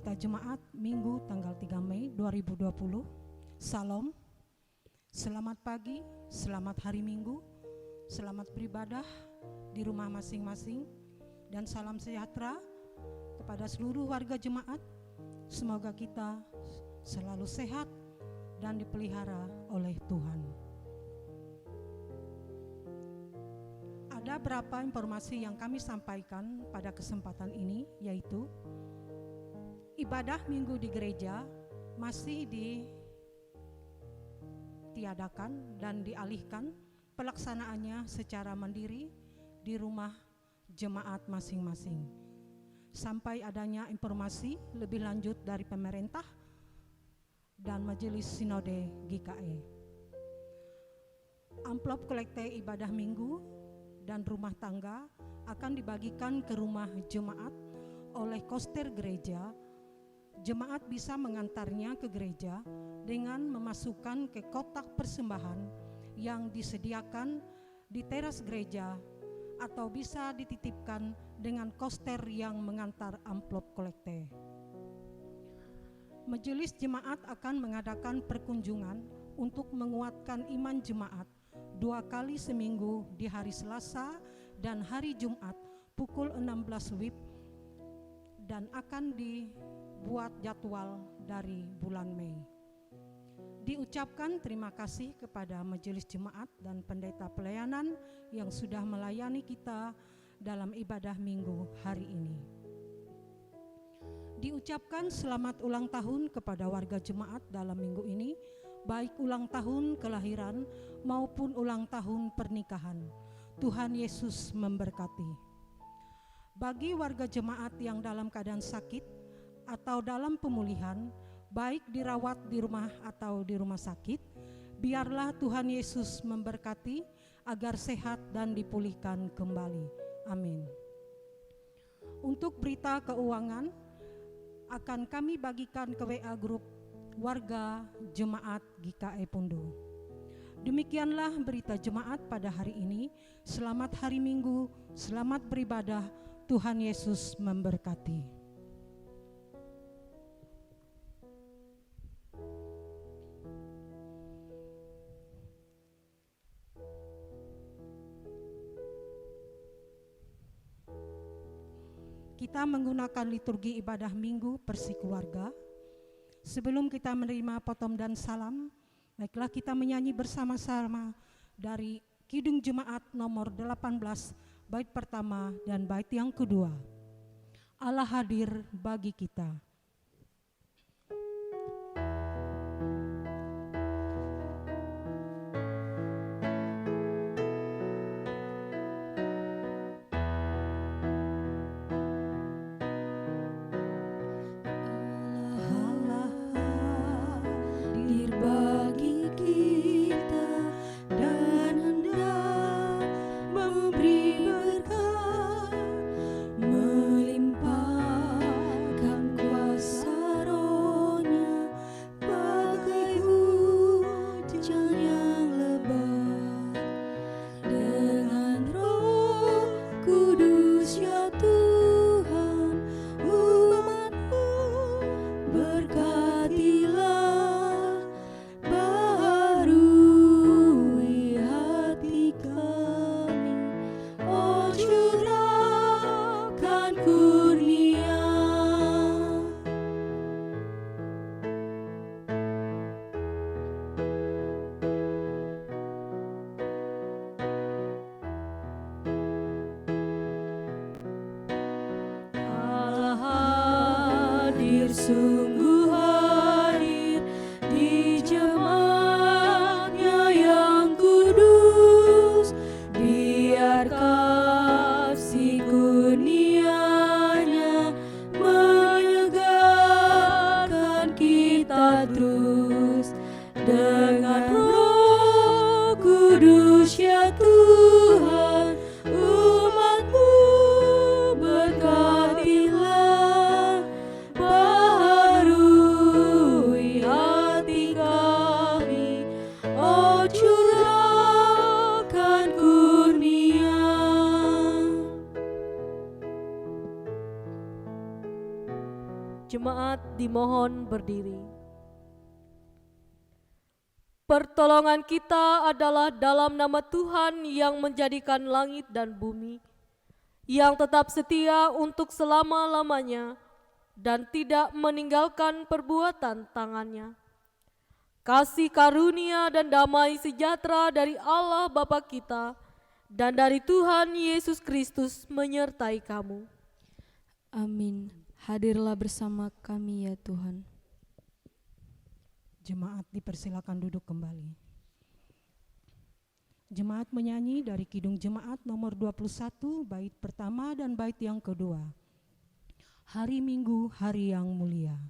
Berita Jemaat Minggu tanggal 3 Mei 2020. Salam, selamat pagi, selamat hari Minggu, selamat beribadah di rumah masing-masing, dan salam sejahtera kepada seluruh warga jemaat. Semoga kita selalu sehat dan dipelihara oleh Tuhan. Ada beberapa informasi yang kami sampaikan pada kesempatan ini, yaitu ibadah minggu di gereja masih ditiadakan dan dialihkan pelaksanaannya secara mandiri di rumah jemaat masing-masing sampai adanya informasi lebih lanjut dari pemerintah dan Majelis Sinode GKE. Amplop kolekte ibadah minggu dan rumah tangga akan dibagikan ke rumah jemaat oleh koster gereja. Jemaat bisa mengantarnya ke gereja dengan memasukkan ke kotak persembahan yang disediakan di teras gereja, atau bisa dititipkan dengan koster yang mengantar amplop kolekte. Majelis jemaat akan mengadakan perkunjungan untuk menguatkan iman jemaat 2 kali seminggu di hari Selasa dan hari Jumat pukul 16 WIB, dan akan dibuat jadwal dari bulan Mei. Diucapkan terima kasih kepada Majelis Jemaat dan pendeta pelayanan yang sudah melayani kita dalam ibadah minggu hari ini. Diucapkan selamat ulang tahun kepada warga jemaat dalam minggu ini, baik ulang tahun kelahiran maupun ulang tahun pernikahan. Tuhan Yesus memberkati. Bagi warga jemaat yang dalam keadaan sakit atau dalam pemulihan, baik dirawat di rumah atau di rumah sakit, biarlah Tuhan Yesus memberkati agar sehat dan dipulihkan kembali. Amin. Untuk berita keuangan akan kami bagikan ke WA grup warga jemaat GKE Pundo. Demikianlah berita jemaat pada hari ini. Selamat hari Minggu, selamat beribadah. Tuhan Yesus memberkati. Kita menggunakan liturgi ibadah minggu persikeluarga. Sebelum kita menerima potong dan salam, baiklah kita menyanyi bersama-sama dari Kidung Jemaat nomor 18, bait pertama dan bait yang kedua. Allah hadir bagi kita. Sungguh hadir di jemaatnya yang kudus, biar kasih kurnia-Nya menyegarkan kita terus. Dengan Roh Kudus ya Tuhan, umat-Mu berkatilah, baharui hati kami, oh curahkan kurnia. Jemaat jemaat dimohon berdiri. Pertolongan kita adalah dalam nama Tuhan yang menjadikan langit dan bumi, yang tetap setia untuk selama-lamanya dan tidak meninggalkan perbuatan tangannya. Kasih karunia dan damai sejahtera dari Allah Bapa kita dan dari Tuhan Yesus Kristus menyertai kamu. Amin. Hadirlah bersama kami ya Tuhan. Jemaat dipersilakan duduk kembali. Jemaat menyanyi dari Kidung Jemaat nomor 21, bait pertama dan bait yang kedua. Hari Minggu, hari yang mulia.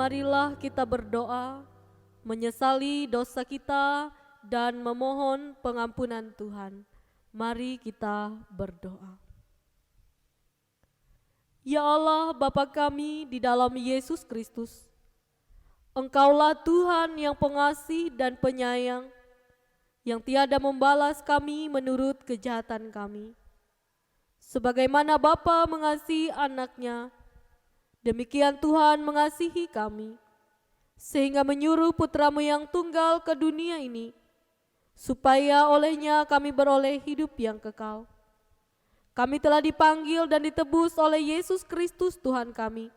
Marilah kita berdoa, menyesali dosa kita dan memohon pengampunan Tuhan. Mari kita berdoa. Ya Allah Bapa kami di dalam Yesus Kristus, Engkaulah Tuhan yang pengasih dan penyayang, yang tiada membalas kami menurut kejahatan kami. Sebagaimana Bapa mengasihi anaknya, demikian Tuhan mengasihi kami, sehingga menyuruh putra-Mu yang tunggal ke dunia ini, supaya olehnya kami beroleh hidup yang kekal. Kami telah dipanggil dan ditebus oleh Yesus Kristus Tuhan kami.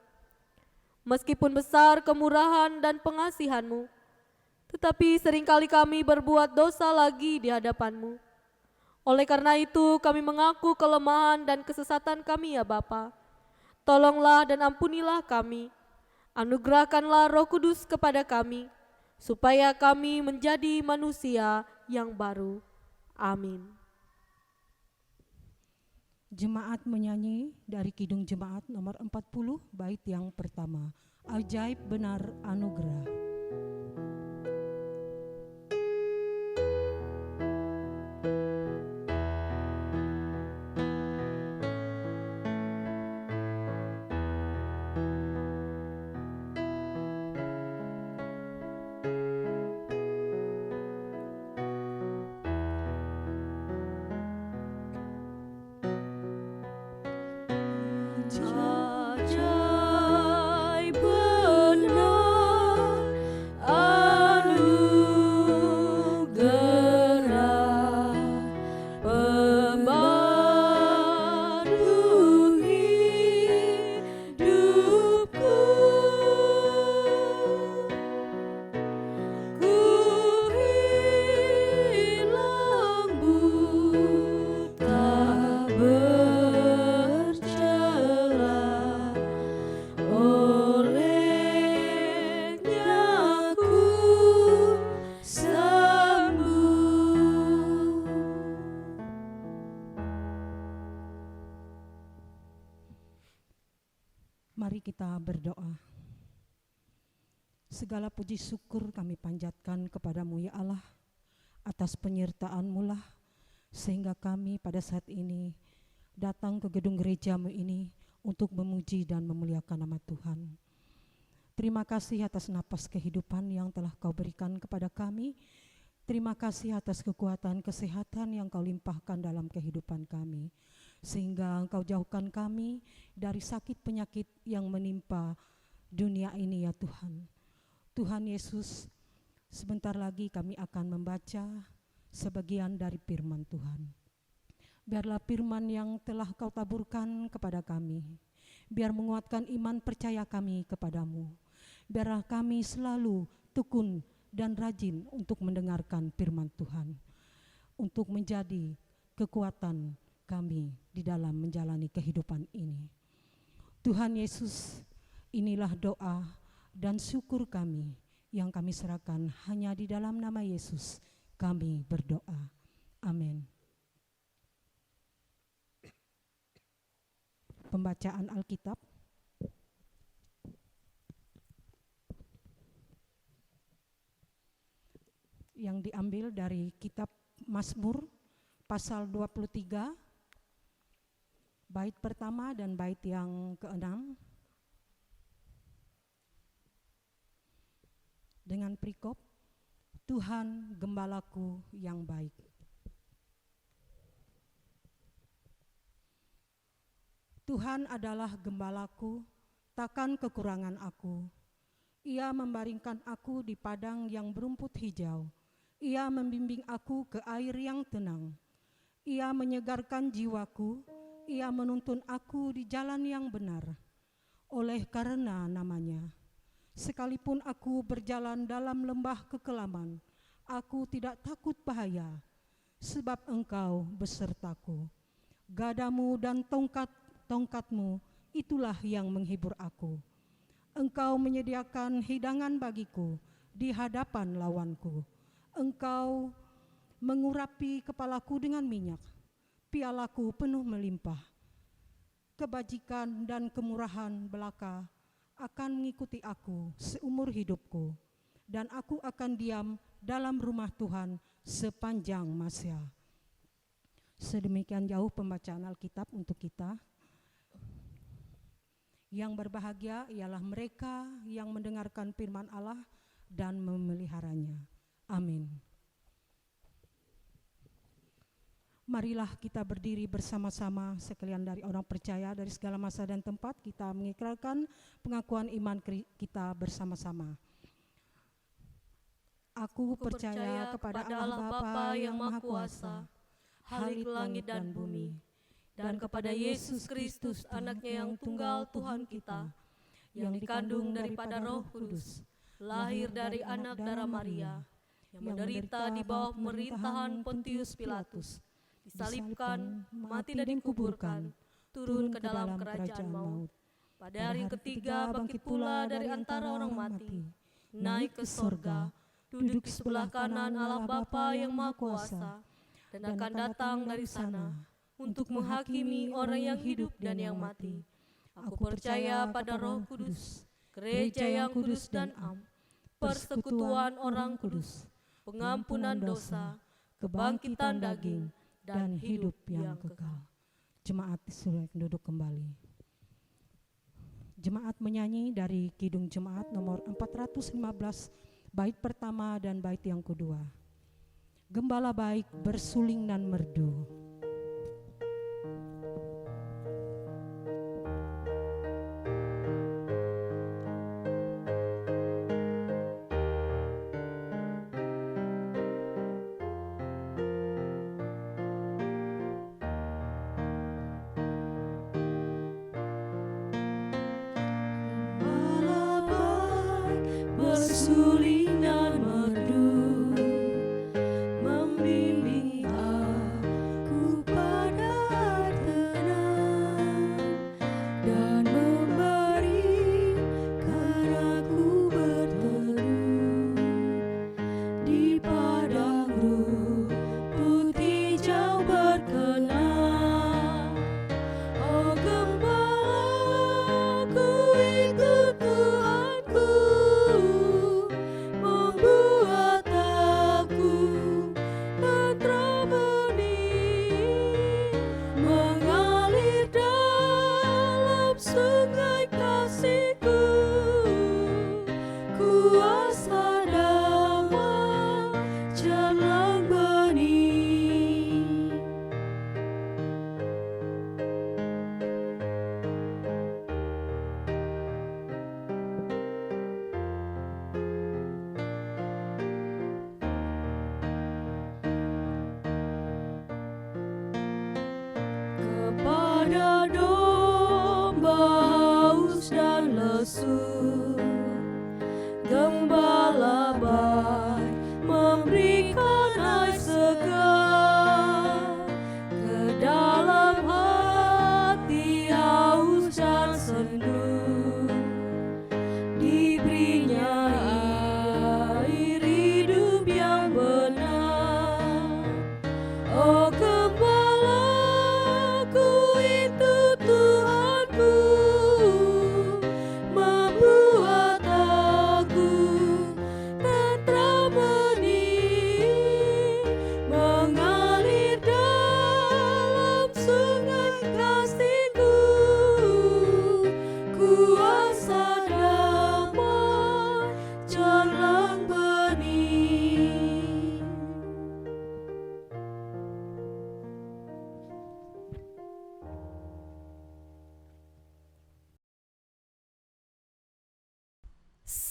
Meskipun besar kemurahan dan pengasihan-Mu, tetapi seringkali kami berbuat dosa lagi di hadapan-Mu. Oleh karena itu kami mengaku kelemahan dan kesesatan kami ya Bapa. Tolonglah dan ampunilah kami, anugerahkanlah Roh Kudus kepada kami, supaya kami menjadi manusia yang baru. Amin. Jemaat menyanyi dari Kidung Jemaat nomor 40, bait yang pertama. Ajaib benar anugerah. Ajaib benar Mari kita berdoa. Segala puji syukur kami panjatkan kepadamu ya Allah, atas penyertaan-Mu lah, sehingga kami pada saat ini datang ke gedung gereja-Mu ini untuk memuji dan memuliakan nama Tuhan. Terima kasih atas napas kehidupan yang telah Kau berikan kepada kami. Terima kasih atas kekuatan kesehatan yang Kau limpahkan dalam kehidupan kami, sehingga Engkau jauhkan kami dari sakit penyakit yang menimpa dunia ini ya Tuhan. Tuhan Yesus, sebentar lagi kami akan membaca sebagian dari firman Tuhan. Biarlah firman yang telah Kau taburkan kepada kami, biar menguatkan iman percaya kami kepadamu. Biarlah kami selalu tekun dan rajin untuk mendengarkan firman Tuhan, untuk menjadi kekuatan kami di dalam menjalani kehidupan ini. Tuhan Yesus, inilah doa dan syukur kami yang kami serahkan hanya di dalam nama Yesus kami berdoa. Amin. Pembacaan Alkitab yang diambil dari kitab Mazmur pasal 23 bait pertama dan bait yang ke-6 dengan perikop Tuhan gembalaku yang baik. Tuhan adalah gembalaku, takkan kekurangan aku. Ia membaringkan aku di padang yang berumput hijau. Ia membimbing aku ke air yang tenang. Ia menyegarkan jiwaku. Ia menuntun aku di jalan yang benar, oleh karena namanya. Sekalipun aku berjalan dalam lembah kekelaman, aku tidak takut bahaya, sebab Engkau besertaku. Gadamu dan tongkatmu, itulah yang menghibur aku. Engkau menyediakan hidangan bagiku di hadapan lawanku. Engkau mengurapi kepalaku dengan minyak, pialaku penuh melimpah. Kebajikan dan kemurahan belaka akan mengikuti aku seumur hidupku, dan aku akan diam dalam rumah Tuhan sepanjang masa. Sedemikian jauh pembacaan Alkitab untuk kita. Yang berbahagia ialah mereka yang mendengarkan firman Allah dan memeliharanya. Amin. Marilah kita berdiri bersama-sama sekalian dari orang percaya dari segala masa dan tempat. Kita mengikrarkan pengakuan iman kita bersama-sama. Aku percaya kepada Allah Bapa yang Maha Kuasa, Khalik langit dan bumi, dan kepada Yesus Kristus anaknya yang tunggal Tuhan kita, yang dikandung daripada Roh Kudus, lahir dari anak darah Maria, yang menderita di bawah pemerintahan Pontius Pilatus, disalibkan, mati dan dikuburkan, turun ke dalam kerajaan maut. Pada hari ketiga bangkit pula dari antara orang mati, naik ke sorga, duduk di sebelah kanan Allah Bapa yang Maha Kuasa, dan akan datang dari sana untuk menghakimi orang yang hidup dan yang mati. Aku percaya pada Roh Kudus, gereja yang kudus dan am, persekutuan orang kudus, pengampunan dosa, kebangkitan daging, dan hidup yang kekal. Jemaat disuruh duduk kembali. Jemaat menyanyi dari Kidung Jemaat nomor 415, bait pertama dan bait yang kedua. Gembala baik bersuling dan merdu. Bersuling dan merdu, membimbing aku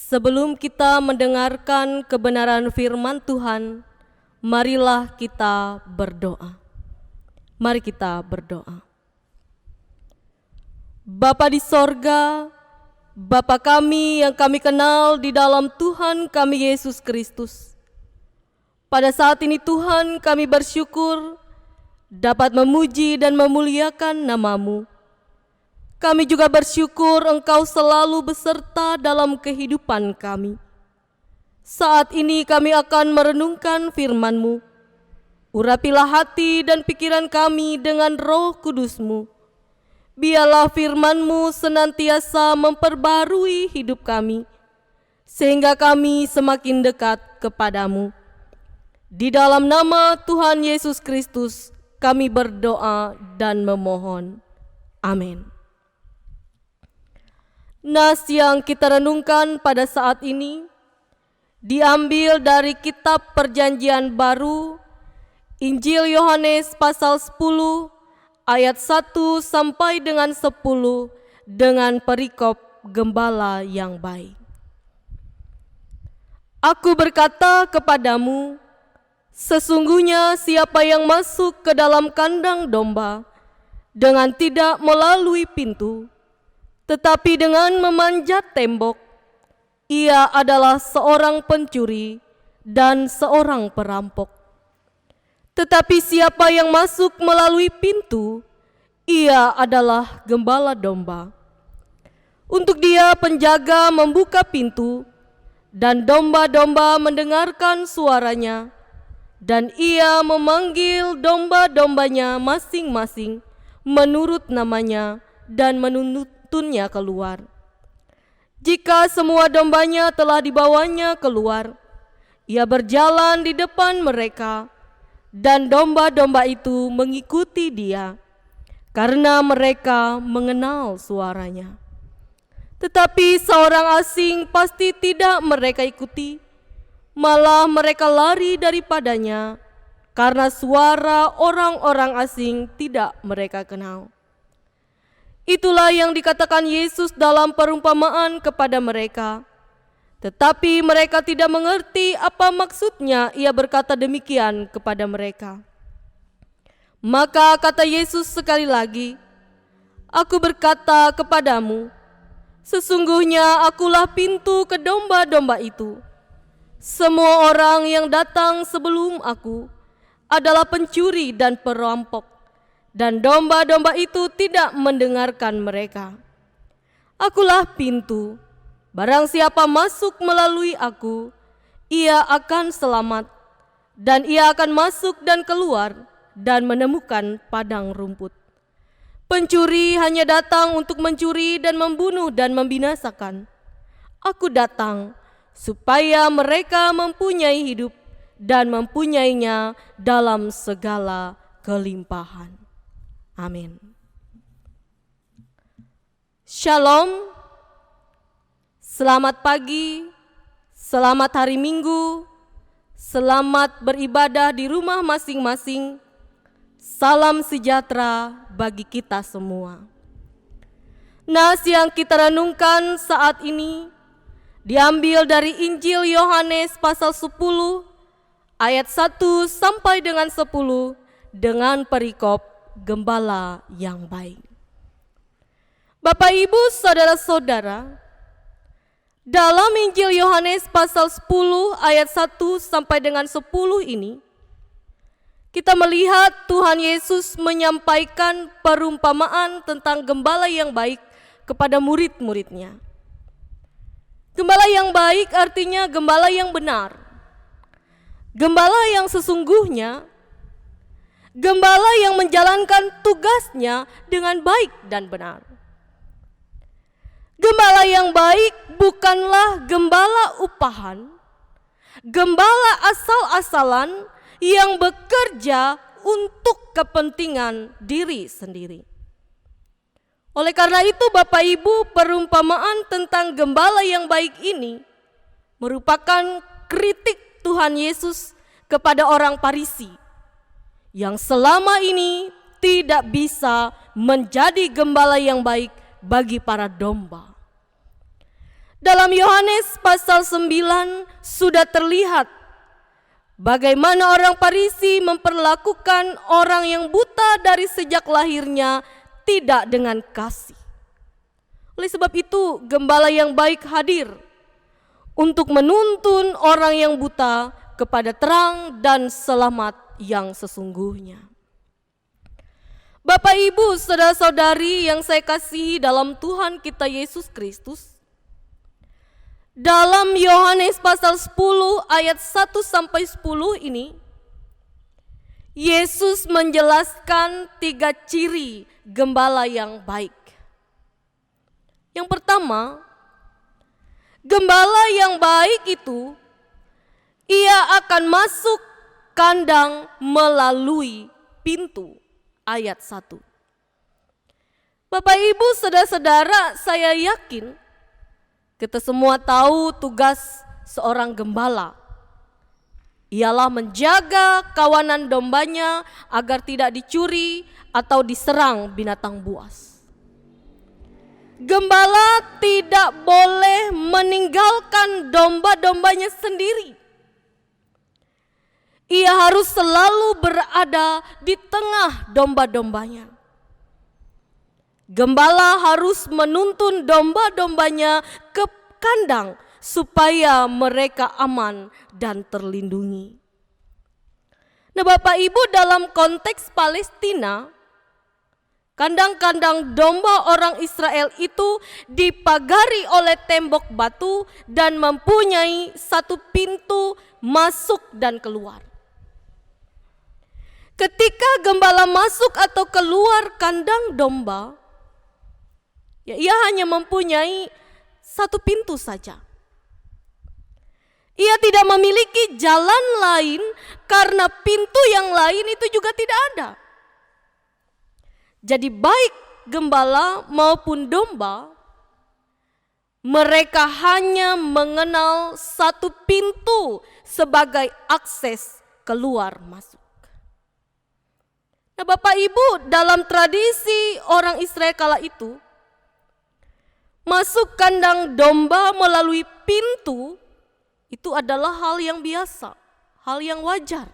Sebelum kita mendengarkan kebenaran firman Tuhan, marilah kita berdoa. Mari kita berdoa. Bapa di sorga, Bapa kami yang kami kenal di dalam Tuhan kami Yesus Kristus. Pada saat ini Tuhan kami bersyukur dapat memuji dan memuliakan nama-Mu. Kami juga bersyukur Engkau selalu beserta dalam kehidupan kami. Saat ini kami akan merenungkan firman-Mu. Urapilah hati dan pikiran kami dengan Roh Kudus-Mu. Biarlah firman-Mu senantiasa memperbarui hidup kami, sehingga kami semakin dekat kepadamu. Di dalam nama Tuhan Yesus Kristus kami berdoa dan memohon. Amin. Nas yang kita renungkan pada saat ini diambil dari kitab Perjanjian Baru, Injil Yohanes pasal 10 ayat 1 sampai dengan 10 dengan perikop gembala yang baik. Aku berkata kepadamu, sesungguhnya siapa yang masuk ke dalam kandang domba dengan tidak melalui pintu, tetapi dengan memanjat tembok, ia adalah seorang pencuri dan seorang perampok. Tetapi siapa yang masuk melalui pintu, ia adalah gembala domba. Untuk dia penjaga membuka pintu, dan domba-domba mendengarkan suaranya, dan ia memanggil domba-dombanya masing-masing menurut namanya dan menuntunnya keluar. Jika semua dombanya telah dibawanya keluar, ia berjalan di depan mereka, dan domba-domba itu mengikuti dia, karena mereka mengenal suaranya. Tetapi seorang asing pasti tidak mereka ikuti, malah mereka lari daripadanya, karena suara orang-orang asing tidak mereka kenal. Itulah yang dikatakan Yesus dalam perumpamaan kepada mereka. Tetapi mereka tidak mengerti apa maksudnya ia berkata demikian kepada mereka. Maka kata Yesus sekali lagi, aku berkata kepadamu, sesungguhnya akulah pintu ke domba-domba itu. Semua orang yang datang sebelum aku adalah pencuri dan perampok, dan domba-domba itu tidak mendengarkan mereka. Akulah pintu. Barang siapa masuk melalui aku, ia akan selamat, dan ia akan masuk dan keluar dan menemukan padang rumput. Pencuri hanya datang untuk mencuri dan membunuh dan membinasakan. Aku datang supaya mereka mempunyai hidup dan mempunyainya dalam segala kelimpahan. Amin. Shalom. Selamat pagi, selamat hari Minggu, selamat beribadah di rumah masing-masing. Salam sejahtera bagi kita semua. Nas yang kita renungkan saat ini diambil dari Injil Yohanes pasal 10 ayat 1 sampai dengan 10 dengan perikop gembala yang baik. Bapak, Ibu, saudara-saudara, dalam Injil Yohanes pasal 10 ayat 1 sampai dengan 10 ini, kita melihat Tuhan Yesus menyampaikan perumpamaan tentang gembala yang baik kepada murid-muridnya. Gembala yang baik artinya gembala yang benar. Gembala yang sesungguhnya, gembala yang menjalankan tugasnya dengan baik dan benar. Gembala yang baik bukanlah gembala upahan, gembala asal-asalan yang bekerja untuk kepentingan diri sendiri. Oleh karena itu Bapak Ibu, perumpamaan tentang gembala yang baik ini merupakan kritik Tuhan Yesus kepada orang Farisi yang selama ini tidak bisa menjadi gembala yang baik bagi para domba. Dalam Yohanes pasal 9 sudah terlihat bagaimana orang Farisi memperlakukan orang yang buta dari sejak lahirnya tidak dengan kasih. Oleh sebab itu, gembala yang baik hadir untuk menuntun orang yang buta kepada terang dan selamat yang sesungguhnya. Bapak, Ibu, saudara-saudari yang saya kasihi dalam Tuhan kita Yesus Kristus, dalam Yohanes pasal 10 ayat 1 sampai 10 ini, Yesus menjelaskan 3 ciri gembala yang baik. Yang pertama, gembala yang baik itu, ia akan masuk kandang melalui pintu. Ayat 1. Bapak, Ibu, saudara-saudara, saya yakin kita semua tahu tugas seorang gembala. Ialah menjaga kawanan dombanya agar tidak dicuri atau diserang binatang buas. Gembala tidak boleh meninggalkan domba-dombanya sendiri. Ia harus selalu berada di tengah domba-dombanya. Gembala harus menuntun domba-dombanya ke kandang supaya mereka aman dan terlindungi. Nah, Bapak Ibu, dalam konteks Palestina, kandang-kandang domba orang Israel itu dipagari oleh tembok batu dan mempunyai 1 pintu masuk dan keluar. Ketika gembala masuk atau keluar kandang domba, ya ia hanya mempunyai 1 pintu saja. Ia tidak memiliki jalan lain karena pintu yang lain itu juga tidak ada. Jadi baik gembala maupun domba, mereka hanya mengenal 1 pintu sebagai akses keluar masuk. Nah, Bapak Ibu, dalam tradisi orang Israel kala itu, masuk kandang domba melalui pintu itu adalah hal yang biasa, hal yang wajar.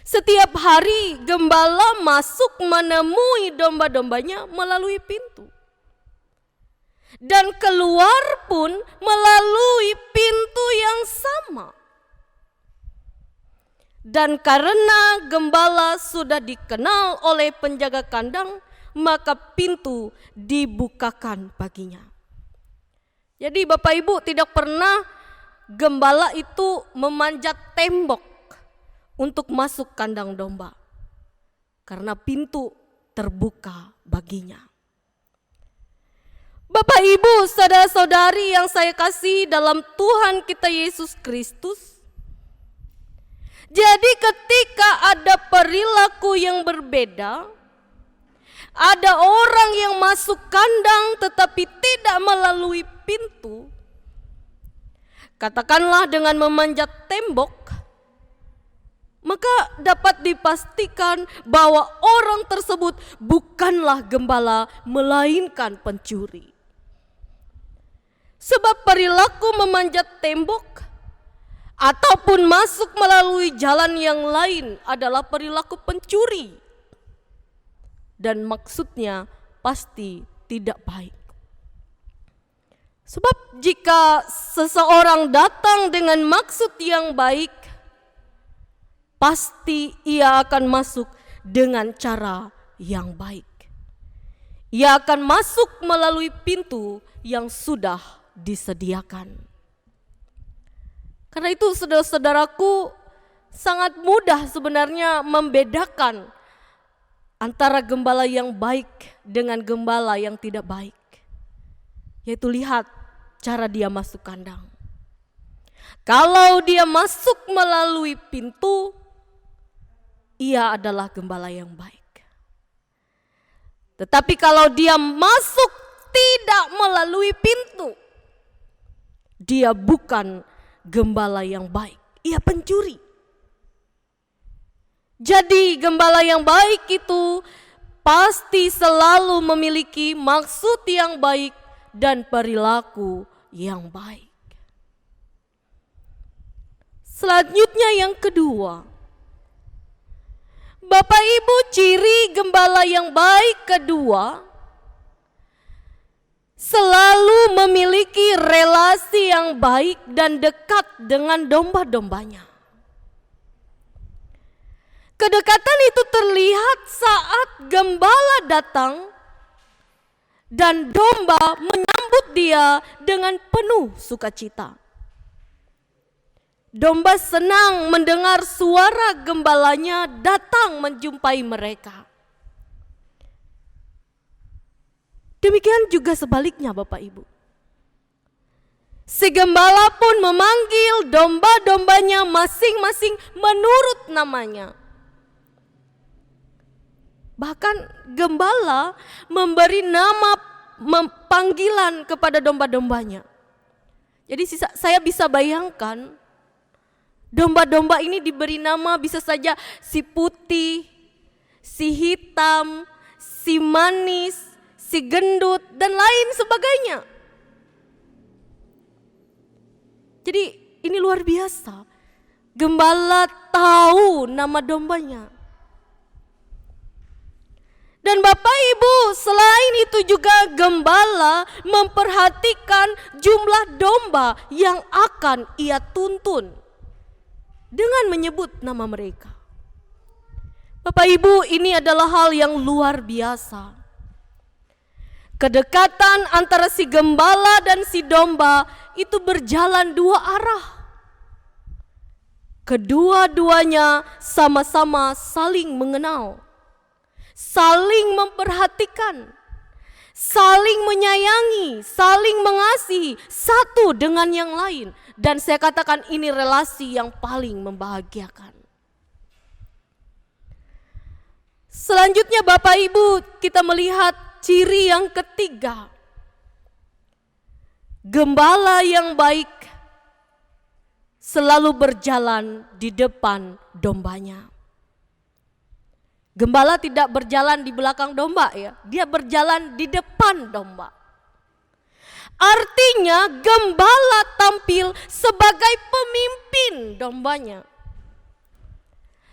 Setiap hari gembala masuk menemui domba-dombanya melalui pintu. Dan keluar pun melalui pintu yang sama. Dan karena gembala sudah dikenal oleh penjaga kandang, maka pintu dibukakan baginya. Jadi Bapak Ibu, tidak pernah gembala itu memanjat tembok untuk masuk kandang domba, karena pintu terbuka baginya. Bapak Ibu, saudara-saudari yang saya kasih dalam Tuhan kita Yesus Kristus, jadi ketika ada perilaku yang berbeda, ada orang yang masuk kandang tetapi tidak melalui pintu, katakanlah dengan memanjat tembok, maka dapat dipastikan bahwa orang tersebut bukanlah gembala melainkan pencuri. Sebab perilaku memanjat tembok ataupun masuk melalui jalan yang lain adalah perilaku pencuri. Dan maksudnya pasti tidak baik. Sebab jika seseorang datang dengan maksud yang baik, pasti ia akan masuk dengan cara yang baik. Ia akan masuk melalui pintu yang sudah disediakan. Karena itu saudara-saudaraku, sangat mudah sebenarnya membedakan antara gembala yang baik dengan gembala yang tidak baik. Yaitu lihat cara dia masuk kandang. Kalau dia masuk melalui pintu, ia adalah gembala yang baik. Tetapi kalau dia masuk tidak melalui pintu, dia bukan gembala yang baik, ia pencuri. Jadi gembala yang baik itu pasti selalu memiliki maksud yang baik dan perilaku yang baik. Selanjutnya yang kedua, Bapak Ibu, ciri gembala yang baik kedua selalu memiliki relasi yang baik dan dekat dengan domba-dombanya. Kedekatan itu terlihat saat gembala datang dan domba menyambut dia dengan penuh sukacita. Domba senang mendengar suara gembalanya datang menjumpai mereka. Demikian juga sebaliknya Bapak Ibu. Si gembala pun memanggil domba-dombanya masing-masing menurut namanya. Bahkan gembala memberi nama panggilan kepada domba-dombanya. Jadi saya bisa bayangkan domba-domba ini diberi nama bisa saja si putih, si hitam, si manis, si gendut, dan lain sebagainya. Jadi ini luar biasa. Gembala tahu nama dombanya. Dan Bapak Ibu, selain itu juga gembala memperhatikan jumlah domba yang akan ia tuntun dengan menyebut nama mereka. Bapak Ibu, ini adalah hal yang luar biasa. Kedekatan antara si gembala dan si domba itu berjalan dua arah. Kedua-duanya sama-sama saling mengenal, saling memperhatikan, saling menyayangi, saling mengasihi satu dengan yang lain. Dan saya katakan ini relasi yang paling membahagiakan. Selanjutnya Bapak Ibu, kita melihat ciri yang ketiga. Gembala yang baik selalu berjalan di depan dombanya. Gembala tidak berjalan di belakang domba ya, dia berjalan di depan domba. Artinya gembala tampil sebagai pemimpin dombanya.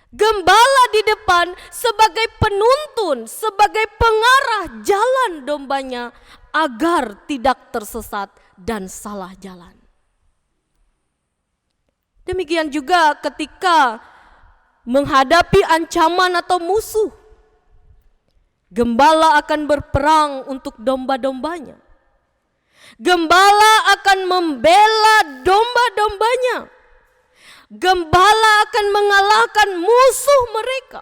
Gembala di depan sebagai penuntun, sebagai pengarah jalan dombanya agar tidak tersesat dan salah jalan. Demikian juga ketika menghadapi ancaman atau musuh, gembala akan berperang untuk domba-dombanya. Gembala akan membela domba-dombanya. Gembala akan mengalahkan musuh mereka,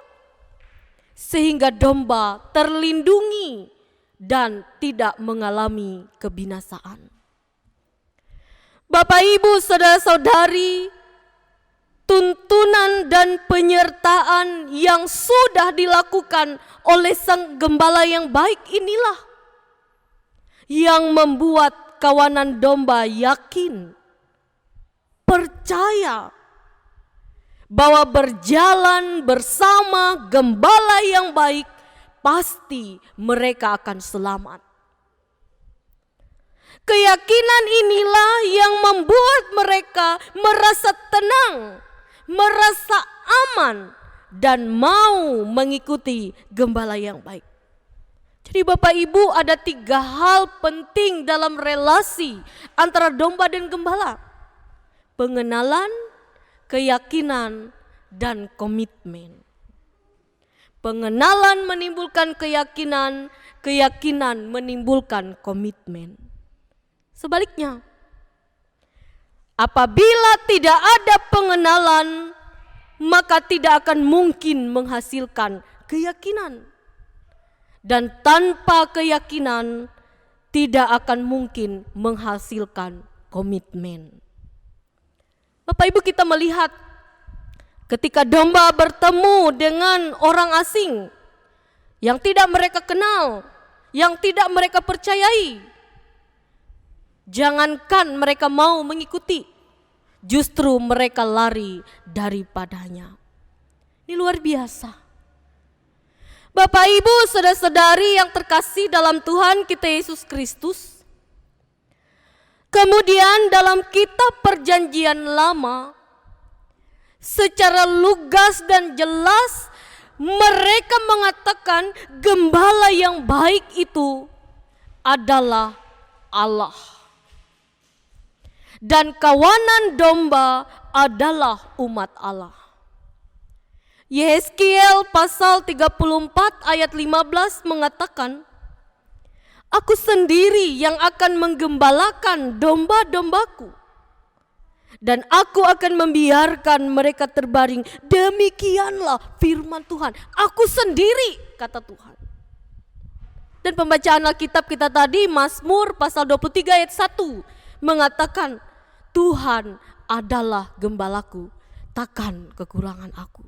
sehingga domba terlindungi dan tidak mengalami kebinasaan. Bapak Ibu, saudara-saudari, tuntunan dan penyertaan yang sudah dilakukan oleh sang gembala yang baik inilah yang membuat kawanan domba yakin, percaya bahwa berjalan bersama gembala yang baik pasti mereka akan selamat. Keyakinan inilah yang membuat mereka merasa tenang, merasa aman, dan mau mengikuti gembala yang baik. Jadi Bapak Ibu, ada 3 hal penting dalam relasi antara domba dan gembala: pengenalan, keyakinan, dan komitmen. Pengenalan menimbulkan keyakinan, keyakinan menimbulkan komitmen. Sebaliknya, apabila tidak ada pengenalan, maka tidak akan mungkin menghasilkan keyakinan. Dan tanpa keyakinan, tidak akan mungkin menghasilkan komitmen. Bapak Ibu, kita melihat ketika domba bertemu dengan orang asing yang tidak mereka kenal, yang tidak mereka percayai, jangankan mereka mau mengikuti, justru mereka lari daripadanya. Ini luar biasa. Bapak Ibu, saudara-saudari yang terkasih dalam Tuhan kita Yesus Kristus, Kemudian dalam kitab Perjanjian Lama, secara lugas dan jelas mereka mengatakan gembala yang baik itu adalah Allah. Dan kawanan domba adalah umat Allah. Yehezkiel pasal 34 ayat 15 mengatakan, Aku sendiri yang akan menggembalakan domba-dombaku, dan aku akan membiarkan mereka terbaring. Demikianlah firman Tuhan. Aku sendiri, kata Tuhan. Dan pembacaan Alkitab kita tadi, Mazmur pasal 23 ayat 1 mengatakan, Tuhan adalah gembalaku, takkan kekurangan aku.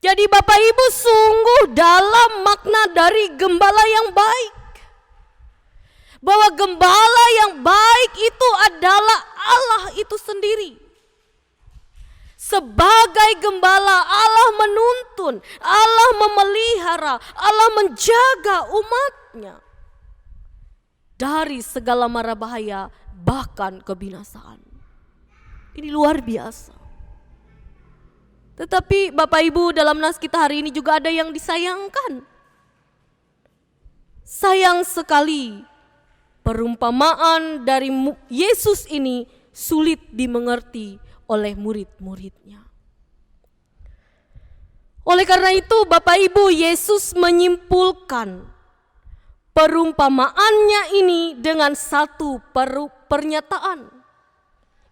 Jadi Bapak Ibu, sungguh dalam makna dari gembala yang baik, bahwa gembala yang baik itu adalah Allah itu sendiri. Sebagai gembala, Allah menuntun, Allah memelihara, Allah menjaga umatnya dari segala mara bahaya, bahkan kebinasaan. Ini luar biasa. Tetapi Bapak Ibu, dalam nas kita hari ini juga ada yang disayangkan. Sayang sekali perumpamaan dari Yesus ini sulit dimengerti oleh murid-muridnya. Oleh karena itu Bapak Ibu, Yesus menyimpulkan perumpamaannya ini dengan satu pernyataan,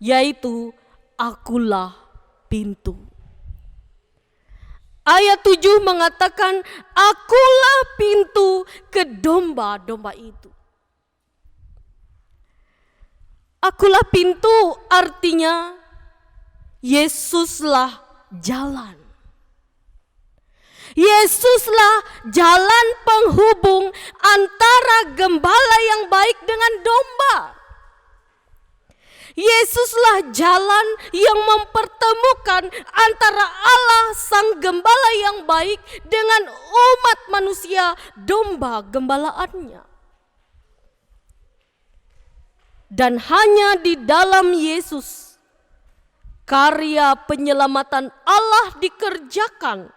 yaitu akulah pintu. Ayat 7 mengatakan, akulah pintu ke domba-domba itu. Akulah pintu artinya Yesuslah jalan. Yesuslah jalan penghubung antara gembala yang baik dengan domba. Yesuslah jalan yang mempertemukan antara Allah sang gembala yang baik dengan umat manusia, domba gembalaannya. Dan hanya di dalam Yesus karya penyelamatan Allah dikerjakan.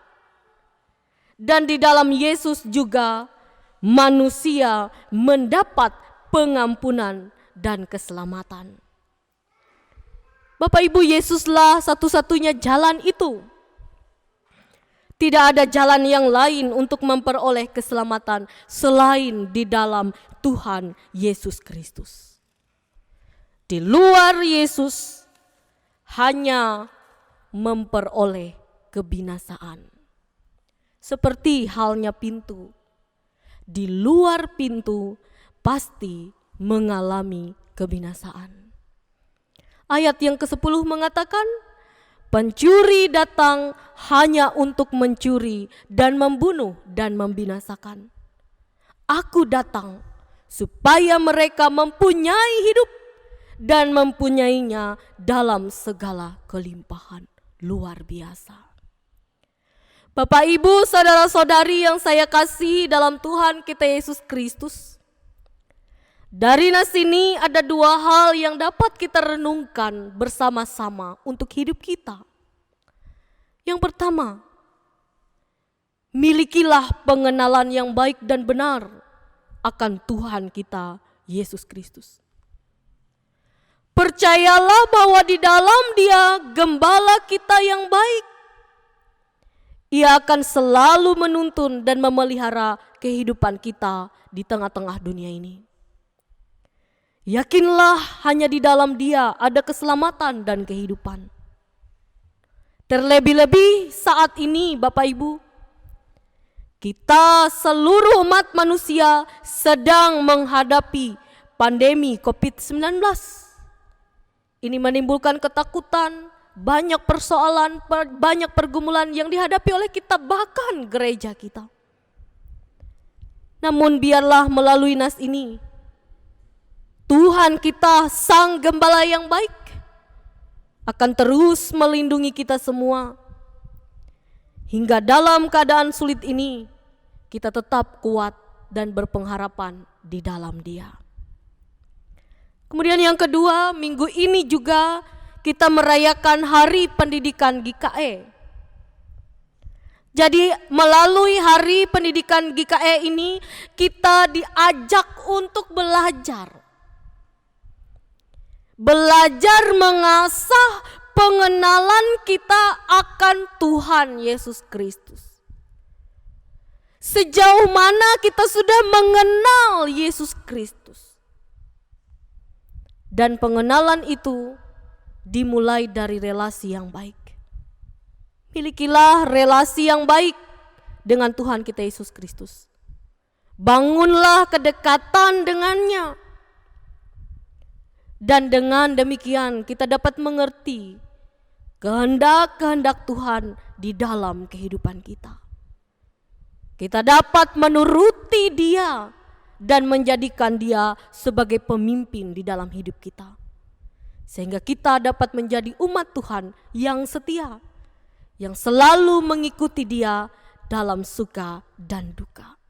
Dan di dalam Yesus juga manusia mendapat pengampunan dan keselamatan. Bapak Ibu, Yesuslah satu-satunya jalan itu. Tidak ada jalan yang lain untuk memperoleh keselamatan selain di dalam Tuhan Yesus Kristus. Di luar Yesus hanya memperoleh kebinasaan. Seperti halnya pintu. Di luar pintu pasti mengalami kebinasaan. Ayat yang ke-10 mengatakan, pencuri datang hanya untuk mencuri dan membunuh dan membinasakan. Aku datang supaya mereka mempunyai hidup dan mempunyainya dalam segala kelimpahan. Luar biasa. Bapak, Ibu, saudara-saudari yang saya kasih dalam Tuhan kita Yesus Kristus, dari nas ini ada dua hal yang dapat kita renungkan bersama-sama untuk hidup kita. Yang pertama, milikilah pengenalan yang baik dan benar akan Tuhan kita Yesus Kristus. Percayalah bahwa di dalam Dia gembala kita yang baik. Ia akan selalu menuntun dan memelihara kehidupan kita di tengah-tengah dunia ini. Yakinlah hanya di dalam Dia ada keselamatan dan kehidupan. Terlebih-lebih saat ini Bapak Ibu, kita seluruh umat manusia sedang menghadapi pandemi COVID-19. Ini menimbulkan ketakutan, banyak persoalan, banyak pergumulan yang dihadapi oleh kita, bahkan gereja kita. Namun biarlah melalui nas ini, Tuhan kita sang gembala yang baik akan terus melindungi kita semua. Hingga dalam keadaan sulit ini kita tetap kuat dan berpengharapan di dalam Dia. Kemudian yang kedua, minggu ini juga kita merayakan Hari Pendidikan GKE. Jadi melalui Hari Pendidikan GKE ini kita diajak untuk belajar. Belajar mengasah pengenalan kita akan Tuhan Yesus Kristus. Sejauh mana kita sudah mengenal Yesus Kristus. Dan pengenalan itu dimulai dari relasi yang baik. Milikilah relasi yang baik dengan Tuhan kita Yesus Kristus. Bangunlah kedekatan dengannya. Dan dengan demikian kita dapat mengerti kehendak-kehendak Tuhan di dalam kehidupan kita. Kita dapat menuruti Dia dan menjadikan Dia sebagai pemimpin di dalam hidup kita. Sehingga kita dapat menjadi umat Tuhan yang setia, yang selalu mengikuti Dia dalam suka dan duka.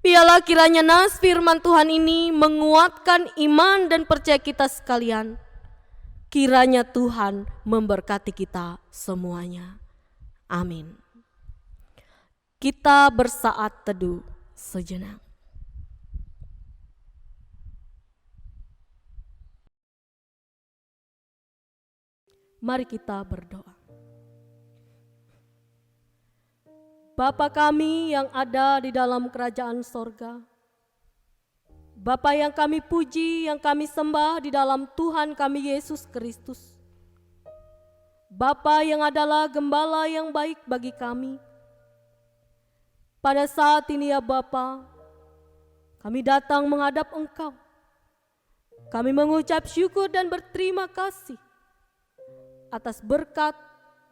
Biarlah kiranya nas firman Tuhan ini menguatkan iman dan percaya kita sekalian. Kiranya Tuhan memberkati kita semuanya. Amin. Kita bersaat teduh sejenak. Mari kita berdoa. Bapa kami yang ada di dalam kerajaan sorga, Bapa yang kami puji, yang kami sembah di dalam Tuhan kami Yesus Kristus, Bapa yang adalah gembala yang baik bagi kami. Pada saat ini ya Bapa, kami datang menghadap Engkau. Kami mengucap syukur dan berterima kasih atas berkat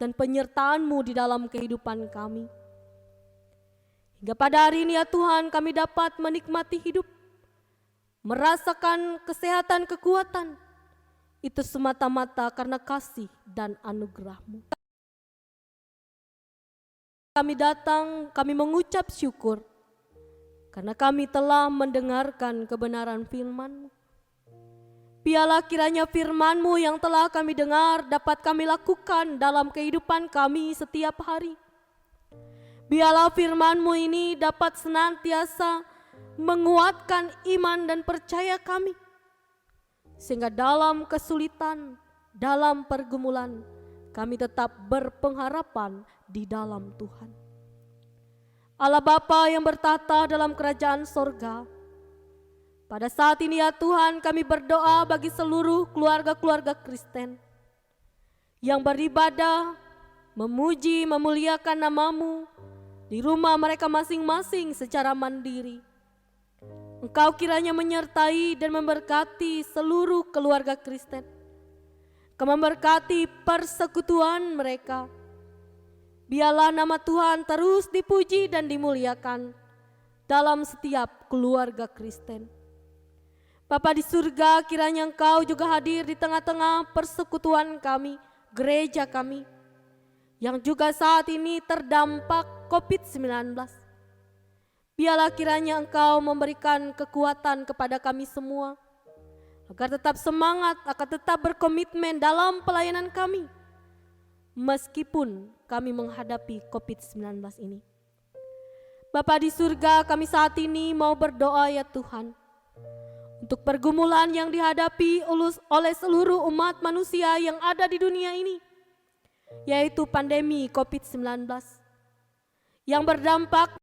dan penyertaan-Mu di dalam kehidupan kami. Hingga pada hari ini ya Tuhan, kami dapat menikmati hidup, merasakan kesehatan, kekuatan. Itu semata-mata karena kasih dan anugerah-Mu. Kami datang, kami mengucap syukur karena kami telah mendengarkan kebenaran firman-Mu. Biarlah kiranya firman-Mu yang telah kami dengar dapat kami lakukan dalam kehidupan kami setiap hari. Biarlah firman-Mu ini dapat senantiasa menguatkan iman dan percaya kami. Sehingga dalam kesulitan, dalam pergumulan, kami tetap berpengharapan di dalam Tuhan. Allah Bapa yang bertata dalam kerajaan sorga, pada saat ini ya Tuhan kami berdoa bagi seluruh keluarga-keluarga Kristen yang beribadah, memuji, memuliakan nama-Mu di rumah mereka masing-masing secara mandiri. Engkau kiranya menyertai dan memberkati seluruh keluarga Kristen. Engkau memberkati persekutuan mereka. Biarlah nama Tuhan terus dipuji dan dimuliakan dalam setiap keluarga Kristen. Bapa di surga, kiranya Engkau juga hadir di tengah-tengah persekutuan kami, gereja kami, yang juga saat ini terdampak COVID-19. Biarlah kiranya Engkau memberikan kekuatan kepada kami semua, agar tetap semangat, agar tetap berkomitmen dalam pelayanan kami, meskipun kami menghadapi COVID-19 ini. Bapa di surga, kami saat ini mau berdoa ya Tuhan, untuk pergumulan yang dihadapi oleh seluruh umat manusia yang ada di dunia ini, yaitu pandemi COVID-19 yang berdampak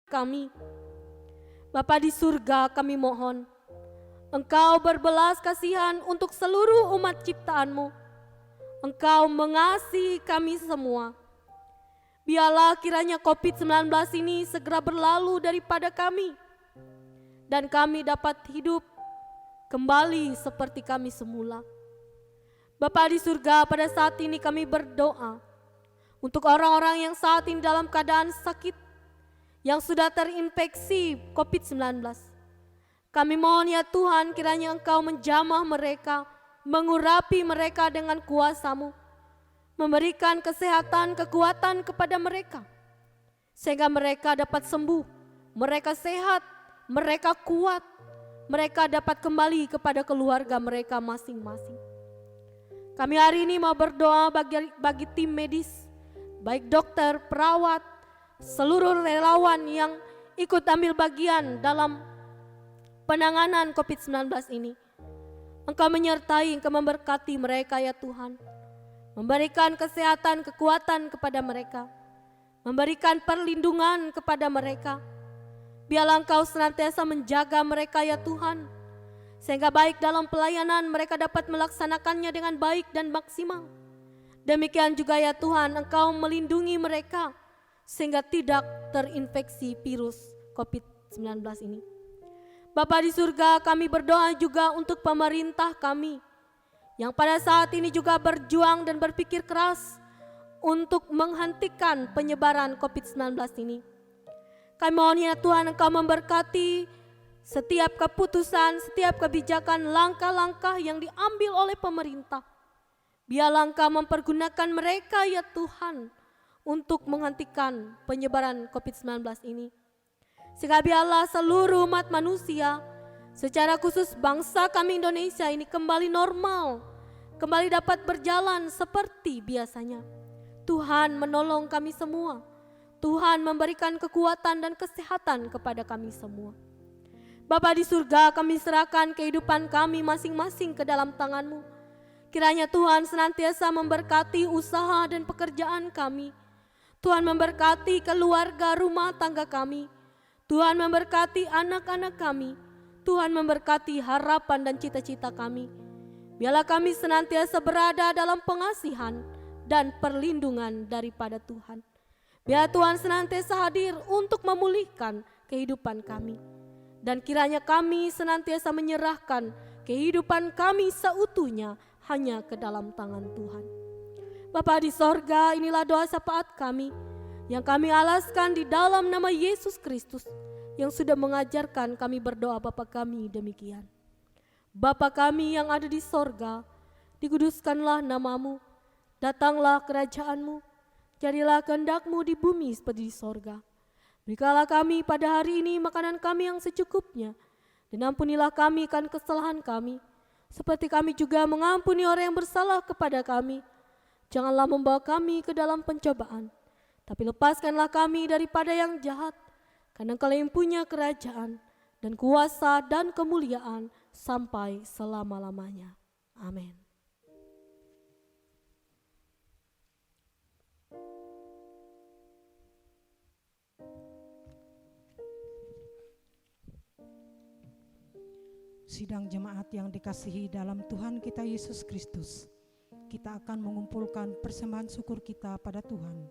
kami. Bapa di surga, kami mohon Engkau berbelas kasihan untuk seluruh umat ciptaan-Mu. Engkau mengasihi kami semua. Biarlah kiranya COVID-19 ini segera berlalu daripada kami, dan kami dapat hidup kembali seperti kami semula. Bapa di surga, pada saat ini kami berdoa untuk orang-orang yang saat ini dalam keadaan sakit, yang sudah terinfeksi COVID-19. Kami mohon ya Tuhan, kiranya Engkau menjamah mereka, mengurapi mereka dengan kuasa-Mu, memberikan kesehatan, kekuatan kepada mereka, sehingga mereka dapat sembuh, mereka sehat, mereka kuat, mereka dapat kembali kepada keluarga mereka masing-masing. Kami hari ini mau berdoa bagi tim medis, baik dokter, perawat, seluruh relawan yang ikut ambil bagian dalam penanganan COVID-19 ini. Engkau menyertai, Engkau memberkati mereka ya Tuhan. Memberikan kesehatan, kekuatan kepada mereka. Memberikan perlindungan kepada mereka. Biarlah Engkau senantiasa menjaga mereka ya Tuhan, sehingga baik dalam pelayanan mereka dapat melaksanakannya dengan baik dan maksimal. Demikian juga ya Tuhan, Engkau melindungi mereka sehingga tidak terinfeksi virus COVID-19 ini. Bapa di surga, kami berdoa juga untuk pemerintah kami yang pada saat ini juga berjuang dan berpikir keras untuk menghentikan penyebaran COVID-19 ini. Kami mohon ya Tuhan, Engkau memberkati setiap keputusan, setiap kebijakan, langkah-langkah yang diambil oleh pemerintah. Biarlah Engkau mempergunakan mereka ya Tuhan untuk menghentikan penyebaran COVID-19 ini. Sehingga biarlah seluruh umat manusia, secara khusus bangsa kami Indonesia ini kembali normal, kembali dapat berjalan seperti biasanya. Tuhan menolong kami semua. Tuhan memberikan kekuatan dan kesehatan kepada kami semua. Bapa di surga, kami serahkan kehidupan kami masing-masing ke dalam tangan-Mu. Kiranya Tuhan senantiasa memberkati usaha dan pekerjaan kami. Tuhan memberkati keluarga rumah tangga kami. Tuhan memberkati anak-anak kami. Tuhan memberkati harapan dan cita-cita kami. Biarlah kami senantiasa berada dalam pengasihan dan perlindungan daripada Tuhan. Biar Tuhan senantiasa hadir untuk memulihkan kehidupan kami. Dan kiranya kami senantiasa menyerahkan kehidupan kami seutuhnya hanya ke dalam tangan Tuhan. Bapa di sorga, inilah doa syafaat kami yang kami alaskan di dalam nama Yesus Kristus yang sudah mengajarkan kami berdoa Bapa kami demikian. Bapa kami yang ada di sorga, dikuduskanlah namamu, datanglah kerajaan-Mu, jadilah kehendak-Mu di bumi seperti di sorga. Berikanlah kami pada hari ini makanan kami yang secukupnya, dan ampunilah kami akan kesalahan kami, seperti kami juga mengampuni orang yang bersalah kepada kami. Janganlah membawa kami ke dalam pencobaan, tapi lepaskanlah kami daripada yang jahat, karena Engkau yang punya kerajaan dan kuasa dan kemuliaan sampai selama-lamanya. Amin. Sidang jemaat yang dikasihi dalam Tuhan kita Yesus Kristus, kita akan mengumpulkan persembahan syukur kita pada Tuhan.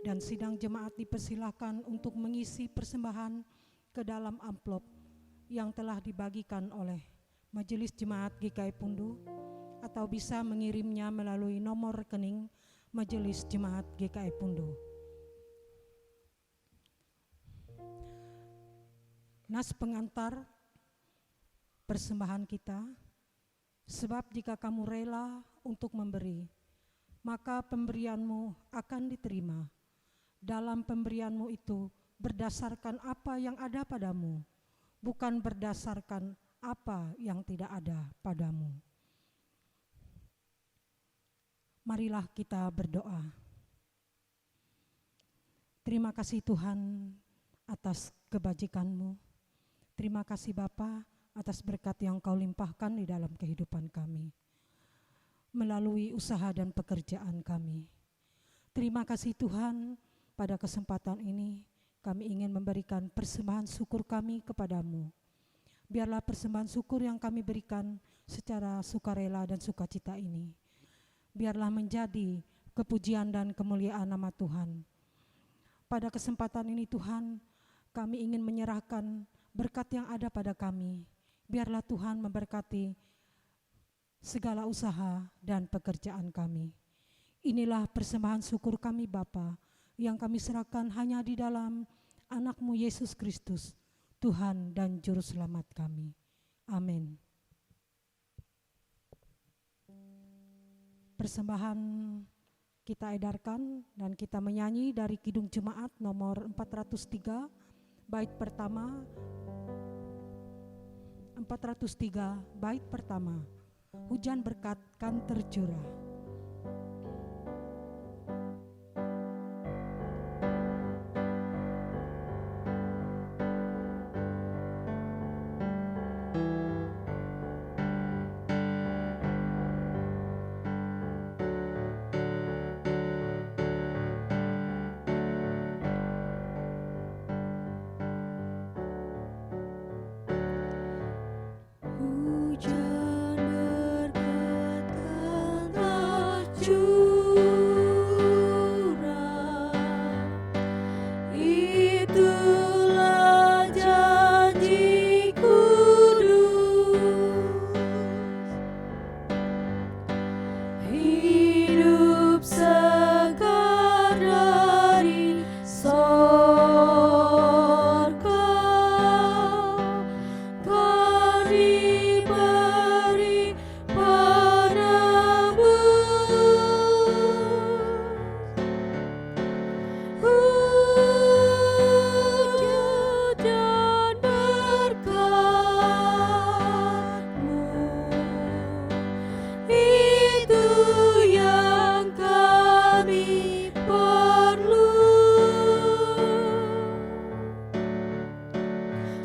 Dan sidang jemaat dipersilahkan untuk mengisi persembahan ke dalam amplop yang telah dibagikan oleh Majelis Jemaat GKI Pundu, atau bisa mengirimnya melalui nomor rekening Majelis Jemaat GKI Pundu. Nas pengantar persembahan kita, sebab jika kamu rela untuk memberi, maka pemberianmu akan diterima. Dalam pemberianmu itu berdasarkan apa yang ada padamu, bukan berdasarkan apa yang tidak ada padamu. Marilah kita berdoa. Terima kasih Tuhan atas kebajikan-Mu. Terima kasih Bapa atas berkat yang Kau limpahkan di dalam kehidupan kami, melalui usaha dan pekerjaan kami. Terima kasih Tuhan, pada kesempatan ini kami ingin memberikan persembahan syukur kami kepadamu. Biarlah persembahan syukur yang kami berikan secara sukarela dan sukacita ini, biarlah menjadi kepujian dan kemuliaan nama Tuhan. Pada kesempatan ini Tuhan, kami ingin menyerahkan berkat yang ada pada kami. Biarlah Tuhan memberkati segala usaha dan pekerjaan kami. Inilah persembahan syukur kami Bapa, yang kami serahkan hanya di dalam anak-Mu Yesus Kristus, Tuhan dan Juru Selamat kami. Amin. Persembahan kita edarkan dan kita menyanyi dari Kidung Jemaat nomor 403, bait pertama. 403 bait pertama. Hujan berkat kan tercurah. Hujan berkat kan tercurah, itulah janji kudus. Hidup segar dari sorga, kan diberi penebus. Hujan berkat-Mu, itu yang kami perlu.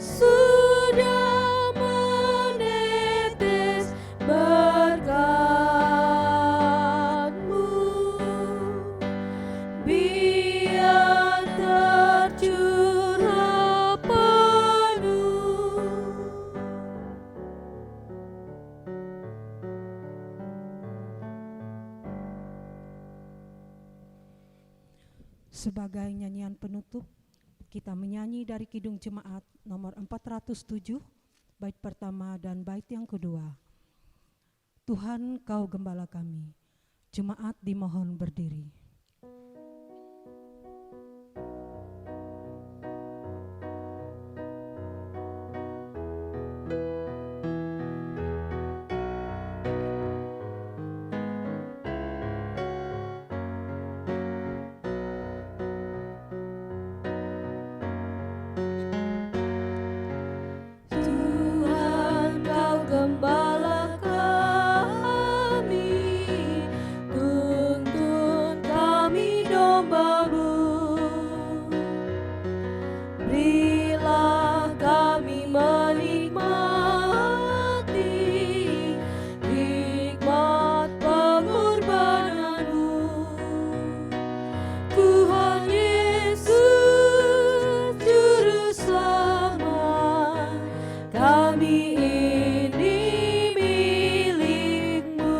Sudah menetes berkat-Mu, biar tercurah penuh. Sebagai nyanyian penutup, kita menyanyi dari Kidung Jemaat nomor 407, bait pertama dan bait yang kedua. Tuhan Kau Gembala kami, jemaat dimohon berdiri. Tuhan Kau Gembala kami, tuntun kami domba-Mu. Berilah kami menikmati hikmat pengorbanan-Mu. Tuhan Yesus, Juru Selamat, kami ini milik-Mu.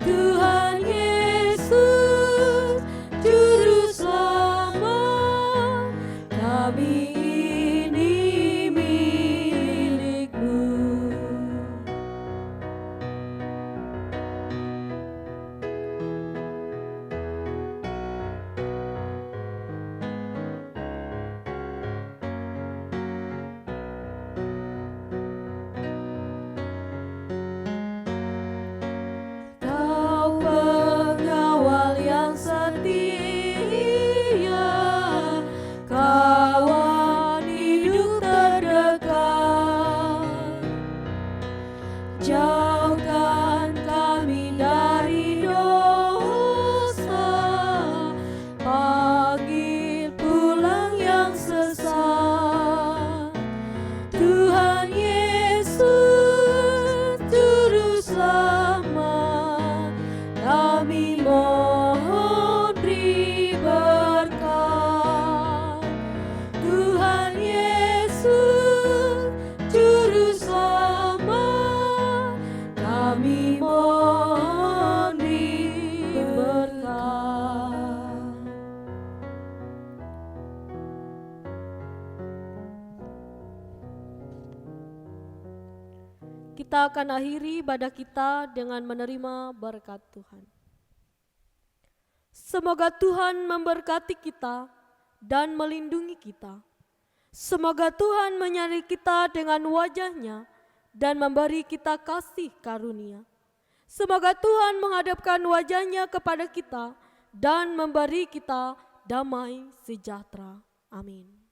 Tuhan Yesus, Juru Selamat, kami ini milik-Mu. Kau pengawal yang setia, kawan hidup terdekat. Jauhkan kami dari dosa, panggil pulang yang sesat. Tuhan Yesus, Juru Selamat, kami mohon beri berkat. Tuhan Yesus, Juru Selamat, kami mohon beri berkat. Kita akan akhiri ibadah kita dengan menerima berkat Tuhan. Semoga Tuhan memberkati kita dan melindungi kita. Semoga Tuhan menyertai kita dengan wajah-Nya dan memberi kita kasih karunia. Semoga Tuhan menghadapkan wajah-Nya kepada kita dan memberi kita damai sejahtera. Amin.